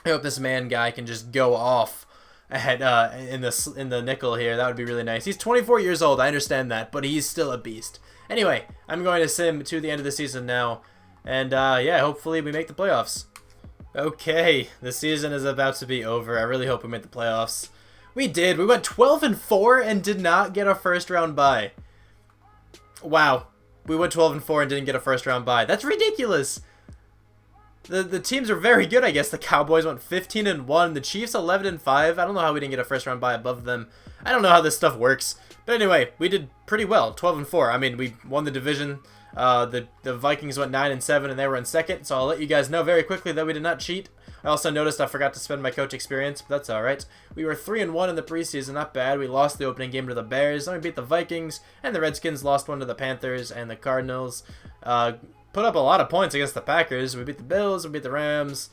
I hope this man guy can just go off ahead in the nickel here. That would be really nice. He's 24 years old, I understand that, but he's still a beast. Anyway, I'm going to sim to the end of the season now, and yeah, hopefully we make the playoffs. Okay, the season is about to be over. I really hope we make the playoffs. We did. We went 12-4 and did not get a first round bye. Wow, we went 12-4 and didn't get a first round bye. That's ridiculous. The teams are very good, I guess. The Cowboys went 15-1. The Chiefs 11-5. I don't know how we didn't get a first round bye above them. I don't know how this stuff works. But anyway, we did pretty well. 12-4. I mean, we won the division. The Vikings went 9-7 and they were in second. So I'll let you guys know very quickly that we did not cheat. I also noticed I forgot to spend my coach experience, but that's alright. We were 3-1 in the preseason, not bad. We lost the opening game to the Bears. Then we beat the Vikings, and the Redskins lost one to the Panthers and the Cardinals. Put up a lot of points against the Packers. We beat the Bills, we beat the Rams.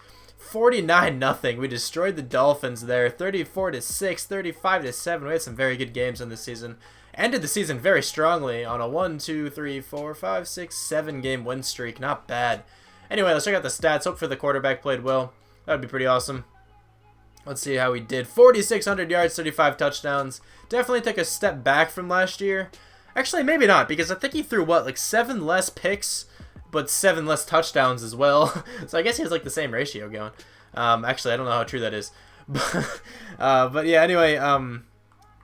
49-0. We destroyed the Dolphins there. 34-6, 35-7. We had some very good games in this season. Ended the season very strongly on a 1, 2, 3, 4, 5, 6, 7 game win streak. Not bad. Anyway, let's check out the stats. Hope for the quarterback played well. That would be pretty awesome. Let's see how we did. 4,600 yards, 35 touchdowns. Definitely took a step back from last year. Actually, maybe not, because I think he threw, what, like 7 less picks, but 7 less touchdowns as well. So I guess he has like the same ratio going. Actually, I don't know how true that is. But yeah, anyway,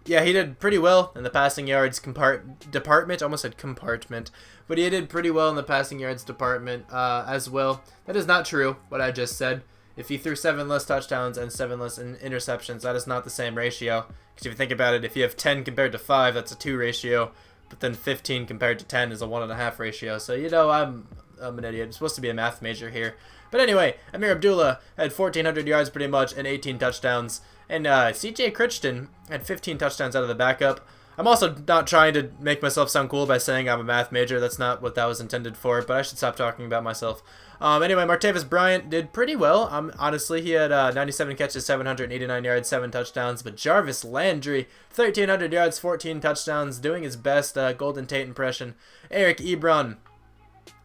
yeah, he did pretty well in the passing yards department. Almost said compartment. But he did pretty well in the passing yards department as well. That is not true, what I just said. if he threw 7 less touchdowns and 7 less interceptions, that is not the same ratio. Because if you think about it, if you have 10 compared to 5, that's a 2 ratio. But then 15 compared to 10 is a 1.5 ratio. So, you know, I'm an idiot. I'm supposed to be a math major here. But anyway, Amir Abdullah had 1,400 yards pretty much and 18 touchdowns. And C.J. Crichton had 15 touchdowns out of the backup. I'm also not trying to make myself sound cool by saying I'm a math major. That's not what that was intended for, but I should stop talking about myself. Anyway, Martavis Bryant did pretty well. Honestly, he had 97 catches, 789 yards, 7 touchdowns. But Jarvis Landry, 1,300 yards, 14 touchdowns, doing his best Golden Tate impression. Eric Ebron,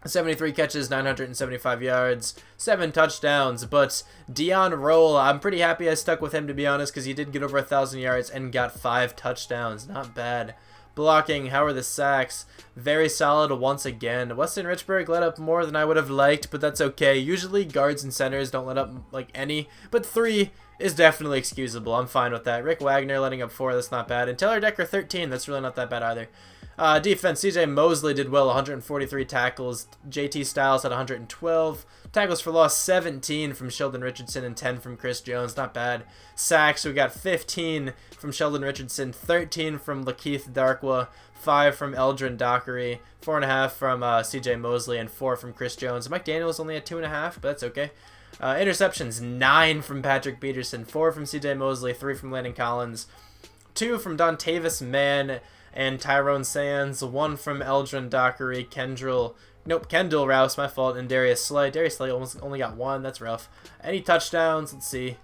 73 catches, 975 yards, 7 touchdowns. But Dion Roll, I'm pretty happy I stuck with him, to be honest, because he did get over 1,000 yards and got 5 touchdowns. Not bad. Blocking, how are the sacks? Very solid once again. Weston Richburg let up more than I would have liked, but that's okay. Usually guards and centers don't let up like any, but 3 is definitely excusable. I'm fine with that. Rick Wagner letting up 4, that's not bad. And Taylor Decker 13, that's really not that bad either. Defense, CJ Mosley did well, 143 tackles. JT Styles had 112. Tackles for loss, 17 from Sheldon Richardson and 10 from Chris Jones. Not bad. Sacks, we got 15 from Sheldon Richardson, 13 from LaKeith Darkwa, 5 from Eldrin Dockery, 4.5 from CJ Mosley, and 4 from Chris Jones. Mike Daniels only at 2.5, but that's okay. Interceptions, 9 from Patrick Peterson, 4 from CJ Mosley, 3 from Landon Collins, 2 from Dontavis Mann and Tyrone Sands, 1 from Eldrin Dockery, Kendall Rouse, my fault, and Darius Slay. Darius Slay almost only got 1, that's rough. Any touchdowns? Let's see.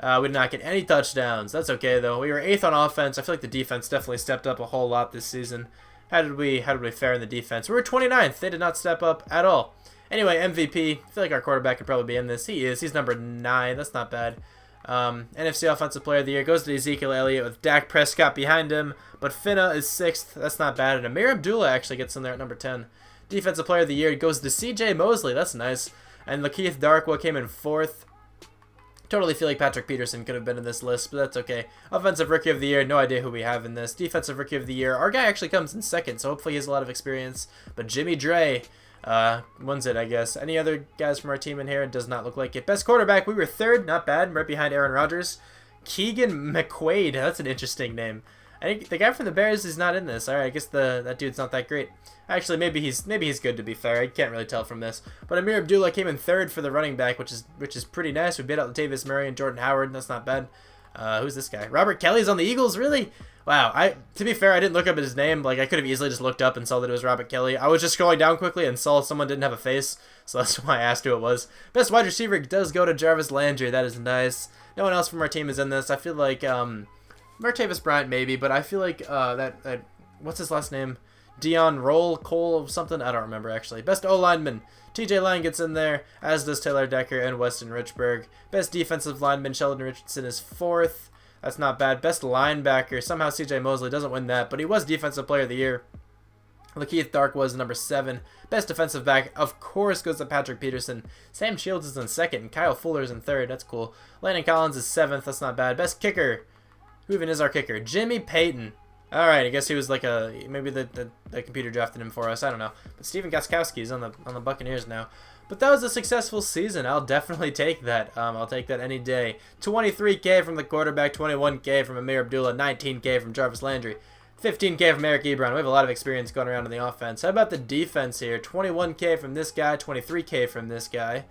We did not get any touchdowns. That's okay, though. We were 8th on offense. I feel like the defense definitely stepped up a whole lot this season. How did we fare in the defense? We were 29th. They did not step up at all. Anyway, MVP. I feel like our quarterback could probably be in this. He is. He's number 9. That's not bad. NFC Offensive Player of the Year goes to Ezekiel Elliott with Dak Prescott behind him. But Finna is 6th. That's not bad. And Amir Abdullah actually gets in there at number 10. Defensive Player of the Year goes to CJ Mosley. That's nice. And LaKeith Darkwa came in 4th. Totally feel like Patrick Peterson could have been in this list, but that's okay. Offensive Rookie of the Year, no idea who we have in this. Defensive Rookie of the Year, our guy actually comes in 2nd, so hopefully he has a lot of experience. But Jimmy Dre, wins it, I guess. Any other guys from our team in here? It does not look like it. Best quarterback, we were 3rd, not bad, right behind Aaron Rodgers. Keegan McQuaid, that's an interesting name. I think the guy from the Bears is not in this. All right, I guess that dude's not that great. Actually, maybe he's good, to be fair. I can't really tell from this. But Amir Abdullah came in 3rd for the running back, which is pretty nice. We beat out Latavius Murray and Jordan Howard. That's not bad. Who's this guy? Robert Kelly's on the Eagles, really? Wow. To be fair, I didn't look up his name. Like, I could have easily just looked up and saw that it was Robert Kelly. I was just scrolling down quickly and saw someone didn't have a face, so that's why I asked who it was. Best wide receiver does go to Jarvis Landry. That is nice. No one else from our team is in this. I feel like Martavis Bryant maybe, but I feel like what's his last name? Dion Roll, Cole, something? I don't remember, actually. Best O-lineman, TJ Lang gets in there, as does Taylor Decker and Weston Richburg. Best defensive lineman, Sheldon Richardson is 4th. That's not bad. Best linebacker, somehow CJ Mosley doesn't win that, but he was Defensive Player of the Year. LaKeith Darkwa was number 7. Best defensive back, of course, goes to Patrick Peterson. Sam Shields is in 2nd, and Kyle Fuller's in 3rd. That's cool. Landon Collins is 7th. That's not bad. Best kicker, who even is our kicker? Jimmy Payton. Alright, I guess he was like maybe the computer drafted him for us, I don't know. But Steven Gostkowski's on the Buccaneers now. But that was a successful season. I'll definitely take that. I'll take that any day. 23K from the quarterback, 21K from Amir Abdullah, 19K from Jarvis Landry, 15K from Eric Ebron. We have a lot of experience going around in the offense. How about the defense here? 21K from this guy, 23K from this guy.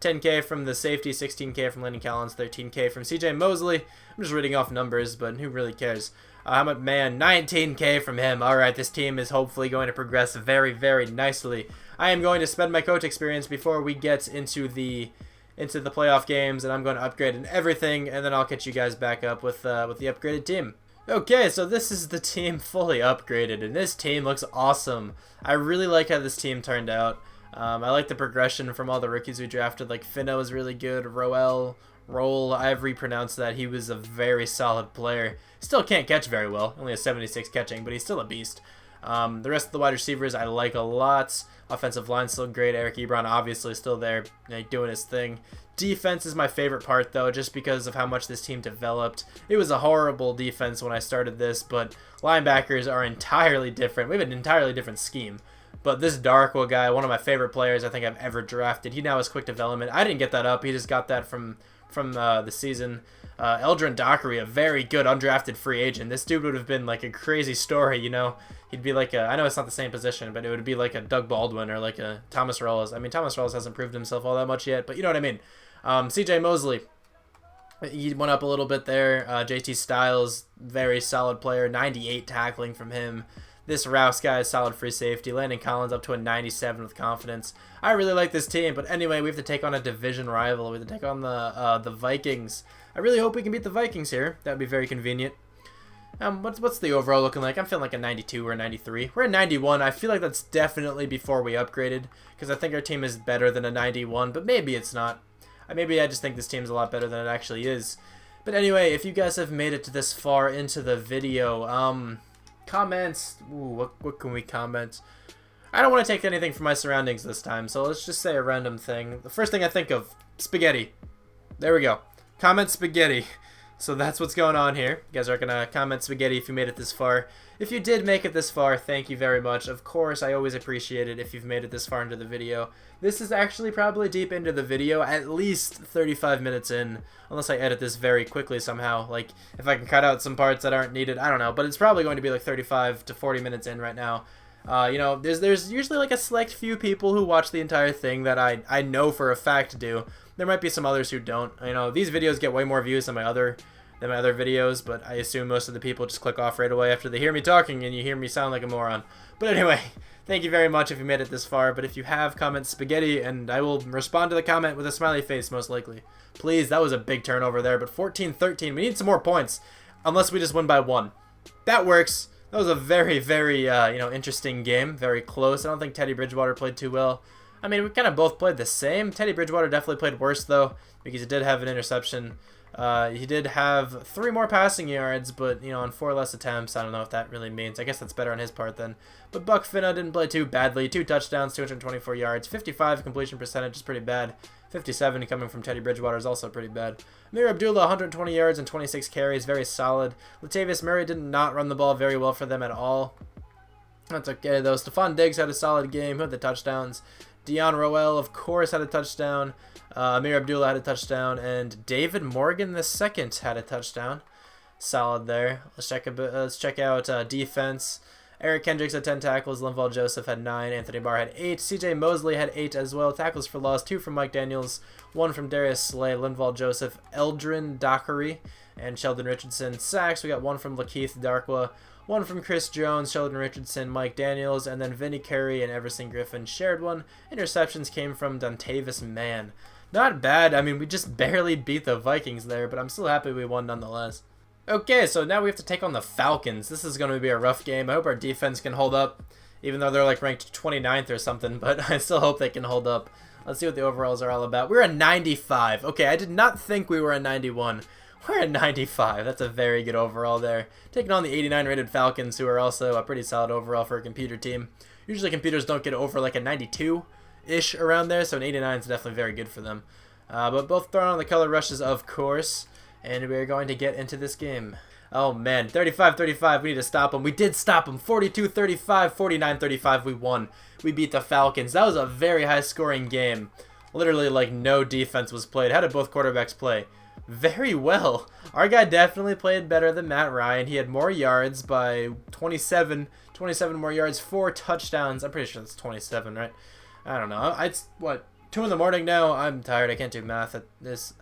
10K from the safety, 16K from Landon Collins, 13K from CJ Mosley. I'm just reading off numbers, but who really cares? How about man? 19K from him. All right, this team is hopefully going to progress very, very nicely. I am going to spend my coach experience before we get into the playoff games, and I'm going to upgrade and everything, and then I'll catch you guys back up with the upgraded team. Okay, so this is the team fully upgraded, and this team looks awesome. I really like how this team turned out. I like the progression from all the rookies we drafted. Like Finna was really good. Roll, I've repronounced that. He was a very solid player. Still can't catch very well. Only a 76 catching, but he's still a beast. The rest of the wide receivers I like a lot. Offensive line still great. Eric Ebron obviously still there, doing his thing. Defense is my favorite part, though, just because of how much this team developed. It was a horrible defense when I started this, but linebackers are entirely different. We have an entirely different scheme. But this Darkwa guy, one of my favorite players I think I've ever drafted. He now has quick development. I didn't get that up. He just got that from the season. LaKeith Darkwa, a very good undrafted free agent. This dude would have been like a crazy story, you know. He'd be like I know it's not the same position, but it would be like a Doug Baldwin or like a Thomas Rawls. I mean, Thomas Rawls hasn't proved himself all that much yet, but you know what I mean. CJ Mosley, he went up a little bit there. JT Styles, very solid player. 98 tackling from him. This Rouse guy is solid free safety. Landon Collins up to a 97 with confidence. I really like this team, but anyway, we have to take on a division rival. We have to take on the Vikings. I really hope we can beat the Vikings here. That would be very convenient. What's the overall looking like? I'm feeling like a 92 or a 93. We're at 91. I feel like that's definitely before we upgraded, because I think our team is better than a 91, but maybe it's not. Maybe I just think this team's a lot better than it actually is. But anyway, if you guys have made it to this far into the video, comments. Ooh, what can we comment? I don't want to take anything from my surroundings this time, so let's just say a random thing. The first thing I think of, spaghetti. There we go. Comment spaghetti. So that's what's going on here. You guys are going to comment spaghetti if you made it this far. If you did make it this far, thank you very much. Of course, I always appreciate it if you've made it this far into the video. This is actually probably deep into the video, at least 35 minutes in, unless I edit this very quickly somehow. Like, if I can cut out some parts that aren't needed, I don't know. But it's probably going to be like 35 to 40 minutes in right now. You know, there's usually like a select few people who watch the entire thing that I know for a fact do. There might be some others who don't. You know, these videos get way more views than my other videos, but I assume most of the people just click off right away after they hear me talking and you hear me sound like a moron. But anyway, thank you very much if you made it this far. But if you have, comment spaghetti, and I will respond to the comment with a smiley face most likely. Please, that was a big turnover there, but 14-13. We need some more points, unless we just win by 1. That works. That was a very, very, interesting game. Very close. I don't think Teddy Bridgewater played too well. I mean, we kind of both played the same. Teddy Bridgewater definitely played worse, though, because he did have an interception. He did have 3 more passing yards, but, you know, on 4 less attempts. I don't know what that really means. I guess that's better on his part then. But Buck Finna didn't play too badly. 2 touchdowns, 224 yards. 55 completion percentage is pretty bad. 57 coming from Teddy Bridgewater is also pretty bad. Amir Abdullah, 120 yards and 26 carries. Very solid. Latavius Murray did not run the ball very well for them at all. That's okay, though. Stephon Diggs had a solid game. Who had the touchdowns? Dion Roel, of course, had a touchdown. Amir Abdullah had a touchdown, and David Morgan II had a touchdown. Solid there. Let's check out defense. Eric Kendricks had 10 tackles. Linval Joseph had 9. Anthony Barr had 8. CJ Mosley had 8 as well. Tackles for loss, 2 from Mike Daniels, 1 from Darius Slay, Linval Joseph, LaKeith Darkwa, and Sheldon Richardson. Sacks, we got 1 from LaKeith Darkwa, 1 from Chris Jones, Sheldon Richardson, Mike Daniels, and then Vinny Curry and Everson Griffin shared 1. Interceptions came from Dontavis Mann. Not bad. I mean, we just barely beat the Vikings there, but I'm still happy we won nonetheless. Okay, so now we have to take on the Falcons. This is going to be a rough game. I hope our defense can hold up, even though they're like ranked 29th or something, but I still hope they can hold up. Let's see what the overalls are all about. We're a 95. Okay, I did not think we were a 91. We're a 95. That's a very good overall there. Taking on the 89 rated Falcons, who are also a pretty solid overall for a computer team. Usually computers don't get over like a 92-ish around there, so an 89 is definitely very good for them. But both throwing on the color rushes, of course. And we're going to get into this game. Oh, man. 35-35. We need to stop them. We did stop them. 42-35. 49-35. We won. We beat the Falcons. That was a very high-scoring game. Literally, like, no defense was played. How did both quarterbacks play? Very well. Our guy definitely played better than Matt Ryan. He had more yards by 27 more yards, 4 touchdowns. I'm pretty sure that's 27, right? I don't know. It's, what, 2 in the morning now? I'm tired. I can't do math at this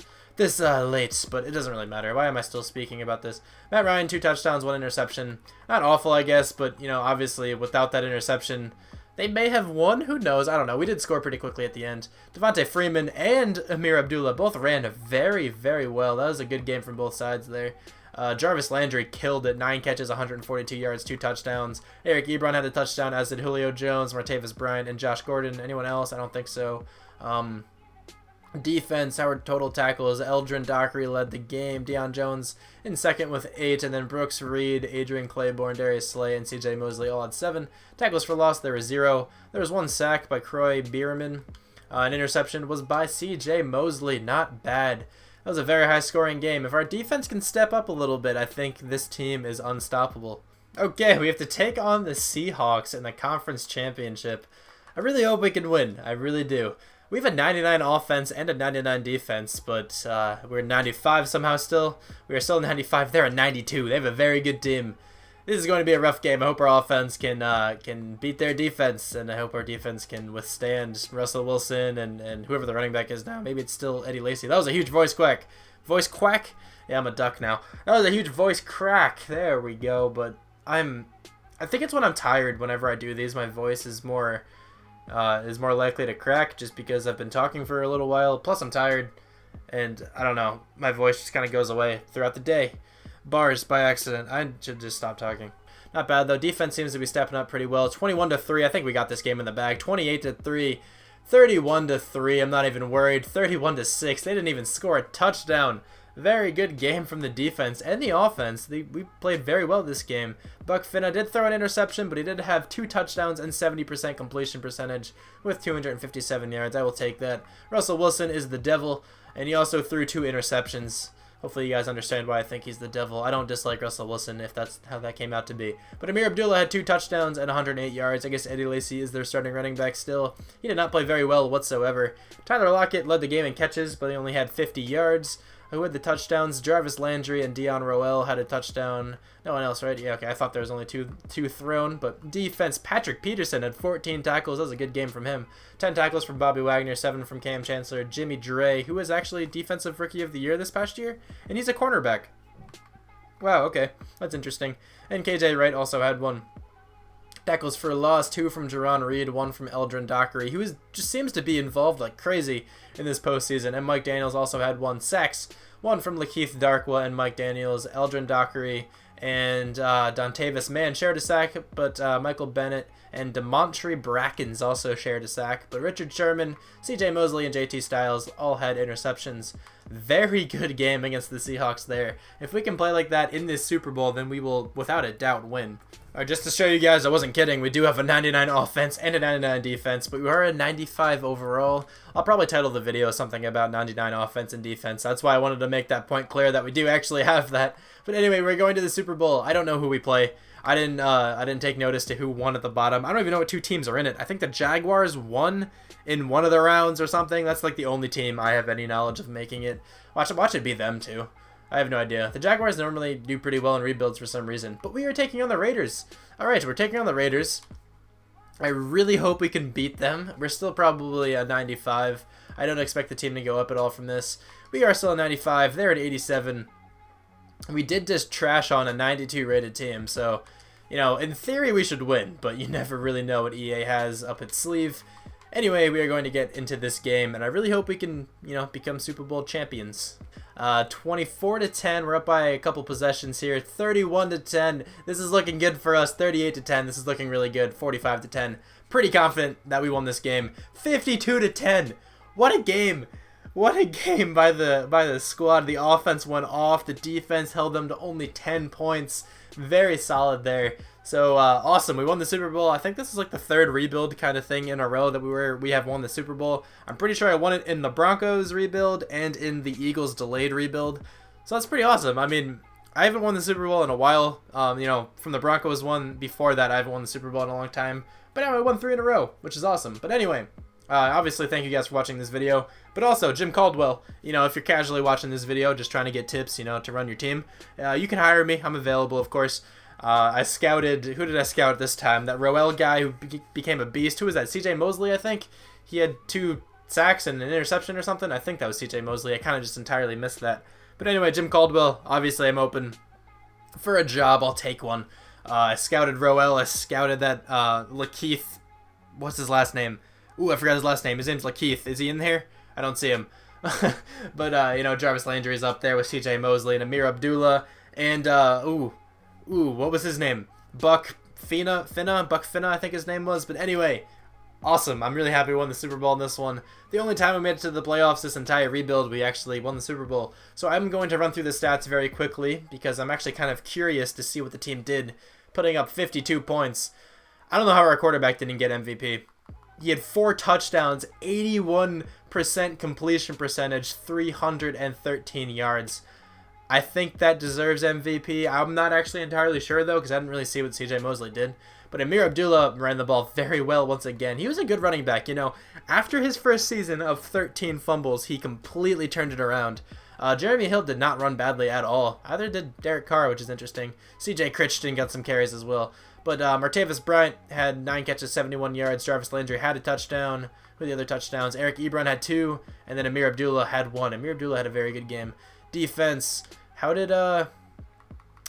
late, but it doesn't really matter. Why am I still speaking about this? Matt Ryan, 2 touchdowns, 1 interception. Not awful, I guess, but, you know, obviously, without that interception, they may have won. Who knows? I don't know. We did score pretty quickly at the end. Devontae Freeman and Amir Abdullah both ran very, very well. That was a good game from both sides there. Jarvis Landry killed it. 9 catches, 142 yards, 2 touchdowns. Eric Ebron had a touchdown, as did Julio Jones, Martavis Bryant, and Josh Gordon. Anyone else? I don't think so. Defense, our total tackles, LaKeith Darkwa led the game. Deion Jones in second with 8, and then Brooks Reed, Adrian Claiborne, Darius Slay, and CJ Mosley all had 7. Tackles for loss, there was 0. There was 1 sack by Croy Bierman. An interception was by CJ Mosley. Not bad. That was a very high-scoring game. If our defense can step up a little bit, I think this team is unstoppable. Okay, we have to take on the Seahawks in the conference championship. I really hope we can win. I really do. We have a 99 offense and a 99 defense, but we're 95 somehow still. We are still 95. They're at 92. They have a very good team. This is going to be a rough game. I hope our offense can beat their defense, and I hope our defense can withstand Russell Wilson and whoever the running back is now. Maybe it's still Eddie Lacy. That was a huge voice quack. Voice quack? Yeah, I'm a duck now. That was a huge voice crack. There we go. But I think it's when I'm tired. Whenever I do these, my voice is more likely to crack just because I've been talking for a little while. Plus, I'm tired, and I don't know. My voice just kind of goes away throughout the day. Bars by accident. I should just stop talking. Not bad though. Defense seems to be stepping up pretty well. 21-3. I think we got this game in the bag. 28-3. 31-3. I'm not even worried. 31-6. They didn't even score a touchdown. Very good game from the defense and the offense. We played very well this game. Buck Finna did throw an interception, but he did have 2 touchdowns and 70% completion percentage with 257 yards. I will take that. Russell Wilson is the devil, and he also threw 2 interceptions. Hopefully you guys understand why I think he's the devil. I don't dislike Russell Wilson if that's how that came out to be. But Amir Abdullah had 2 touchdowns and 108 yards. I guess Eddie Lacy is their starting running back still. He did not play very well whatsoever. Tyler Lockett led the game in catches, but he only had 50 yards. Who had the touchdowns? Jarvis Landry and Dion Roel had a touchdown. No one else, right? Yeah, okay. I thought there was only two thrown, but defense. Patrick Peterson had 14 tackles. That was a good game from him. 10 tackles from Bobby Wagner, 7 from Cam Chancellor. Jimmy Dre, who was actually Defensive Rookie of the Year this past year, and he's a cornerback. Wow, okay. That's interesting. And KJ Wright also had 1. Tackles for loss, 2 from Jerron Reed, 1 from Eldrin Dockery, who just seems to be involved like crazy in this postseason. And Mike Daniels also had 1 sacks, 1 from LaKeith Darkwa and Mike Daniels. Eldrin Dockery and Dontavis Mann shared a sack, but Michael Bennett and DeMontre Brackens also shared a sack. But Richard Sherman, CJ Mosley, and JT Styles all had interceptions. Very good game against the Seahawks there. If we can play like that in this Super Bowl, then we will, without a doubt, win. Just to show you guys, I wasn't kidding. We do have a 99 offense and a 99 defense, but we are a 95 overall. I'll probably title the video something about 99 offense and defense. That's why I wanted to make that point clear that we do actually have that. But anyway, we're going to the Super Bowl. I don't know who we play. I didn't take notice to who won at the bottom. I don't even know what 2 teams are in it. I think the Jaguars won in one of the rounds or something. That's like the only team I have any knowledge of making it. Watch it be them too. I have no idea. The Jaguars normally do pretty well in rebuilds for some reason. But we are taking on the Raiders. Alright, we're taking on the Raiders. I really hope we can beat them. We're still probably at 95. I don't expect the team to go up at all from this. We are still at 95. They're at 87. We did just trash on a 92 rated team. So, you know, in theory we should win. But you never really know what EA has up its sleeve. Anyway, we are going to get into this game, and I really hope we can, you know, become Super Bowl champions. 24-10. We're up by a couple possessions here. 31-10. This is looking good for us. 38-10. This is looking really good. 45-10. Pretty confident that we won this game. 52-10. What a game! What a game by the squad. The offense went off. The defense held them to only 10 points. Very solid there. So awesome, we won the Super Bowl. I think this is like the 3rd rebuild kind of thing in a row that we have won the Super Bowl. I'm pretty sure I won it in the Broncos rebuild and in the Eagles delayed rebuild. So that's pretty awesome. I mean, I haven't won the Super Bowl in a while. You know, from the Broncos one before that, I haven't won the Super Bowl in a long time. But now I won 3 in a row, which is awesome. But anyway, obviously thank you guys for watching this video. But also, Jim Caldwell, you know, if you're casually watching this video, just trying to get tips, you know, to run your team, you can hire me. I'm available, of course. I scouted, who did I scout this time? That Roel guy who became a beast. Who was that? CJ Mosley, I think? He had 2 sacks and an interception or something. I think that was CJ Mosley. I kind of just entirely missed that. But anyway, Jim Caldwell, obviously I'm open for a job. I'll take one. I scouted Roel. I scouted that LaKeith. What's his last name? Ooh, I forgot his last name. His name's LaKeith. Is he in here? I don't see him. But, you know, Jarvis Landry is up there with CJ Mosley and Amir Abdullah. And, Ooh, what was his name? Buck Finna, I think his name was. But anyway, awesome. I'm really happy we won the Super Bowl in this one. The only time we made it to the playoffs this entire rebuild, we actually won the Super Bowl. So I'm going to run through the stats very quickly because I'm actually kind of curious to see what the team did, putting up 52 points. I don't know how our quarterback didn't get MVP. He had 4 touchdowns, 81% completion percentage, 313 yards. I think that deserves MVP. I'm not actually entirely sure, though, because I didn't really see what CJ Mosley did. But Amir Abdullah ran the ball very well once again. He was a good running back. You know, after his first season of 13 fumbles, he completely turned it around. Jeremy Hill did not run badly at all. Either did Derek Carr, which is interesting. CJ Crichton got some carries as well. But Martavis Bryant had 9 catches, 71 yards. Jarvis Landry had a touchdown. Who are the other touchdowns? Eric Ebron had 2, and then Amir Abdullah had 1. Amir Abdullah had a very good game. Defense, how did... I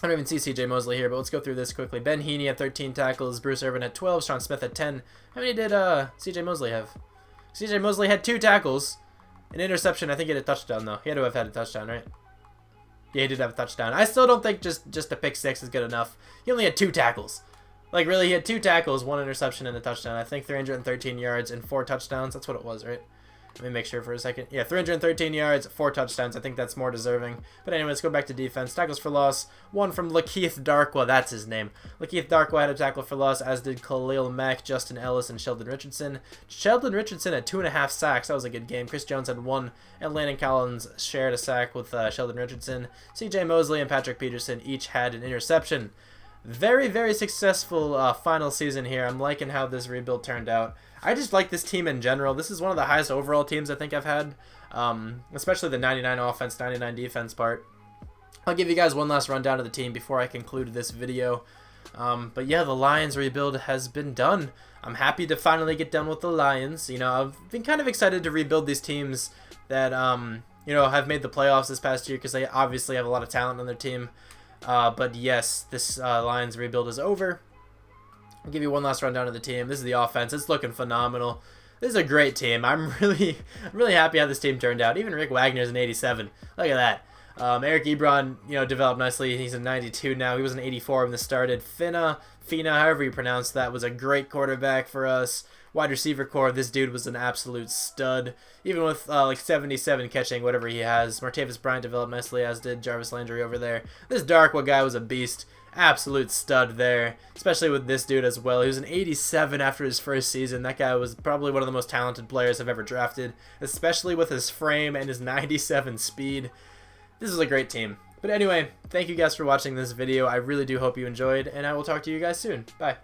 don't even see CJ Mosley here, but let's go through this quickly. Ben Heaney had 13 tackles. Bruce Irvin had 12. Sean Smith had 10. How many did CJ Mosley have? CJ Mosley had 2 tackles. An interception. I think he had a touchdown, though. He had to have had a touchdown, right? Yeah, he did have a touchdown. I still don't think just a pick 6 is good enough. He only had 2 tackles. Like, really, he had 2 tackles, 1 interception, and a touchdown. I think 313 yards and 4 touchdowns. That's what it was, right? Let me make sure for a second. Yeah, 313 yards, 4 touchdowns. I think that's more deserving. But anyway, let's go back to defense. Tackles for loss. 1 from LaKeith Darkwa. That's his name. LaKeith Darkwa had a tackle for loss, as did Khalil Mack, Justin Ellis, and Sheldon Richardson. Sheldon Richardson had 2.5 sacks. That was a good game. Chris Jones had 1, and Landon Collins shared a sack with Sheldon Richardson. CJ Mosley and Patrick Peterson each had an interception. Very, very successful final season here. I'm liking how this rebuild turned out. I just like this team in general. This is one of the highest overall teams I think I've had, especially the 99 offense, 99 defense part. I'll give you guys one last rundown of the team before I conclude this video. But yeah, the Lions rebuild has been done. I'm happy to finally get done with the Lions. You know, I've been kind of excited to rebuild these teams that, you know, have made the playoffs this past year because they obviously have a lot of talent on their team. But yes, this Lions rebuild is over. I'll give you one last rundown of the team. This is the offense. It's looking phenomenal. This is a great team. I'm really happy how this team turned out. Even Rick Wagner's an 87. Look at that. Eric Ebron, you know, developed nicely. He's a 92 now. He was an 84 when this started. Fina, however you pronounce that, was a great quarterback for us. Wide receiver core, this dude was an absolute stud. Even with like 77 catching, whatever he has. Martavis Bryant developed nicely, as did Jarvis Landry over there. This Darkwa guy was a beast. Absolute stud there, especially with this dude as well. He was an 87 after his first season. That guy was probably one of the most talented players I've ever drafted, especially with his frame and his 97 speed. This is a great team. But anyway, thank you guys for watching this video. I really do hope you enjoyed, and I will talk to you guys soon. Bye.